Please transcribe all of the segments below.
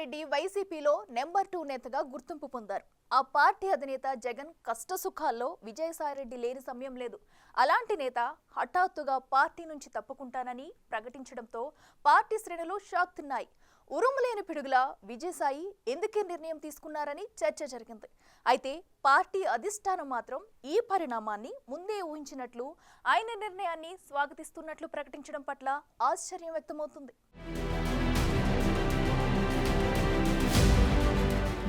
విజయసాయిరెడ్డి వైసీపీలో నెంబర్ 2 నేతగా గుర్తింపు పొందారు. ఆ పార్టీ అధినేత జగన్ కష్టసుఖాల్లో విజయసాయిరెడ్డి లేని సమయం లేదు. అలాంటి నేత హఠాత్తుగా పార్టీ నుంచి తప్పుకుంటానని ప్రకటించడంతో పార్టీ శ్రేణులు షాక్ తిన్నాయి. ఉరుములేని పిడుగులా విజయసాయి ఎందుకే నిర్ణయం తీసుకున్నారని చర్చ జరిగింది. అయితే పార్టీ అధిష్టానం మాత్రం ఈ పరిణామాన్ని ముందే ఊహించినట్లు, ఆయన నిర్ణయాన్ని స్వాగతిస్తున్నట్లు ప్రకటించడం పట్ల ఆశ్చర్యం వ్యక్తమవుతుంది.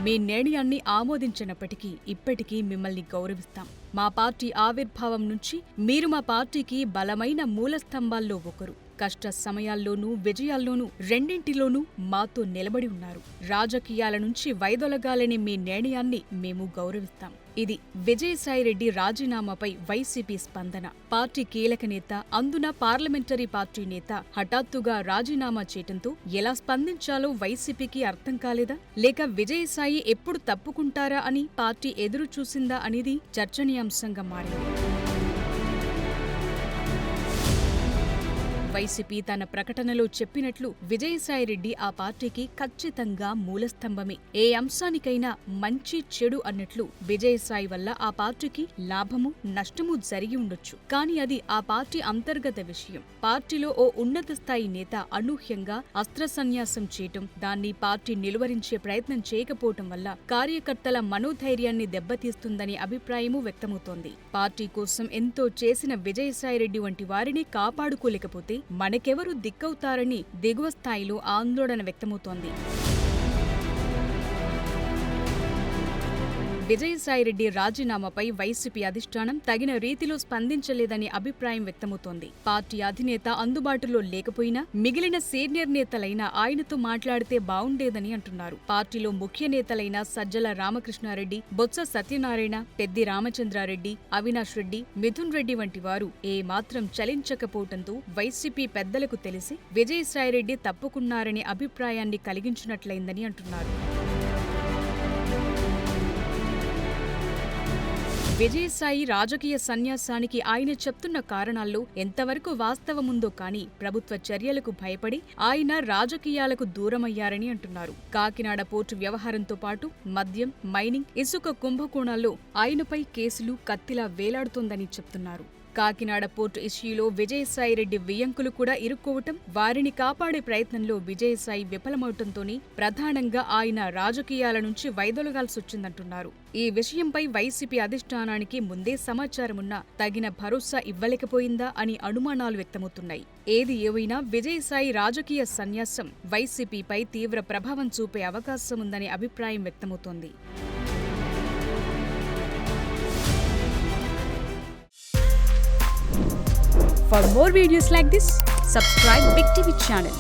మీ నిర్ణయాన్ని ఆమోదించినప్పటికీ ఇప్పటికీ మిమ్మల్ని గౌరవిస్తాం. మా పార్టీ ఆవిర్భావం నుంచి మీరు మా పార్టీకి బలమైన మూలస్తంభాల్లో ఒకరు. కష్ట సమయాల్లోనూ విజయాల్లోనూ రెండింటిలోనూ మాతో నిలబడి ఉన్నారు. రాజకీయాల నుంచి వైదొలగాలని మీ నిర్ణయాన్ని మేము గౌరవిస్తాం. ఇది విజయసాయిరెడ్డి రాజీనామాపై వైసీపీ స్పందన. పార్టీ కీలక నేత, అందున పార్లమెంటరీ పార్టీ నేత హఠాత్తుగా రాజీనామా చేయటంతో ఎలా స్పందించాలో వైసీపీకి అర్థం కాలేదా? లేక విజయసాయి ఎప్పుడు తప్పుకుంటారా అని పార్టీ ఎదురు చూసిందా అనేది చర్చనీయాంశంగా మారింది. వైసీపీ తన ప్రకటనలో చెప్పినట్లు విజయసాయిరెడ్డి ఆ పార్టీకి ఖచ్చితంగా మూలస్తంభమే. ఏ అంశానికైనా మంచి చెడు అన్నట్లు విజయసాయి వల్ల ఆ పార్టీకి లాభము నష్టము జరిగి ఉండొచ్చు. కానీ అది ఆ పార్టీ అంతర్గత విషయం. పార్టీలో ఓ ఉన్నత స్థాయి నేత అనూహ్యంగా అస్త్ర సన్యాసం చేయటం, దాన్ని పార్టీ నిలువరించే ప్రయత్నం చేయకపోవటం వల్ల కార్యకర్తల మనోధైర్యాన్ని దెబ్బతీస్తుందనే అభిప్రాయమూ వ్యక్తమవుతోంది. పార్టీ కోసం ఎంతో చేసిన విజయసాయిరెడ్డి వంటి వారిని కాపాడుకోలేకపోతే మనకెవరు దిక్కవుతారని దిగువ స్థాయిలో ఆందోళన వ్యక్తమవుతోంది. విజయసాయిరెడ్డి రాజీనామాపై వైసీపీ అధిష్టానం తగిన రీతిలో స్పందించలేదనే అభిప్రాయం వ్యక్తమవుతోంది. పార్టీ అధినేత అందుబాటులో లేకపోయినా మిగిలిన సీనియర్ నేతలైన ఆయనతో మాట్లాడితే బావుండేదని అంటున్నారు. పార్టీలో ముఖ్య నేతలైన సజ్జల రామకృష్ణారెడ్డి, బొత్స సత్యనారాయణ, పెద్ది రామచంద్రారెడ్డి, అవినాష్ రెడ్డి, మిథున్ రెడ్డి వంటి వారు ఏమాత్రం చలించకపోవడంతో వైసీపీ పెద్దలకు తెలిసి విజయసాయిరెడ్డి తప్పుకున్నారనే అభిప్రాయాన్ని కలిగించినట్లయిందని అంటున్నారు. విజయసాయి రాజకీయ సన్యాసానికి ఆయన చెప్తున్న కారణాల్లో ఎంతవరకు వాస్తవముందో కానీ ప్రభుత్వ చర్యలకు భయపడి ఆయన రాజకీయాలకు దూరమయ్యారని అంటున్నారు. కాకినాడ పోర్టు వ్యవహారంతో పాటు మద్యం, మైనింగ్, ఇసుక కుంభకోణాల్లో ఆయనపై కేసులు కత్తిలా వేలాడుతోందని చెప్తున్నారు. కాకినాడ పోర్టు ఇష్యూలో విజయసాయిరెడ్డి వియ్యంకులు కూడా ఇరుక్కోవటం, వారిని కాపాడే ప్రయత్నంలో విజయసాయి విఫలమవటంతోనే ప్రధానంగా ఆయన రాజకీయాల నుంచి వైదొలగాల్సొచ్చిందంటున్నారు. ఈ విషయంపై వైసీపీ అధిష్టానానికి ముందే సమాచారమున్నా తగిన భరోసా ఇవ్వలేకపోయిందా అని అనుమానాలు వ్యక్తమవుతున్నాయి. ఏది ఏవైనా విజయసాయి రాజకీయ సన్యాసం వైసీపీపై తీవ్ర ప్రభావం చూపే అవకాశముందనే అభిప్రాయం వ్యక్తమవుతోంది. For more videos like this, subscribe Big TV channel.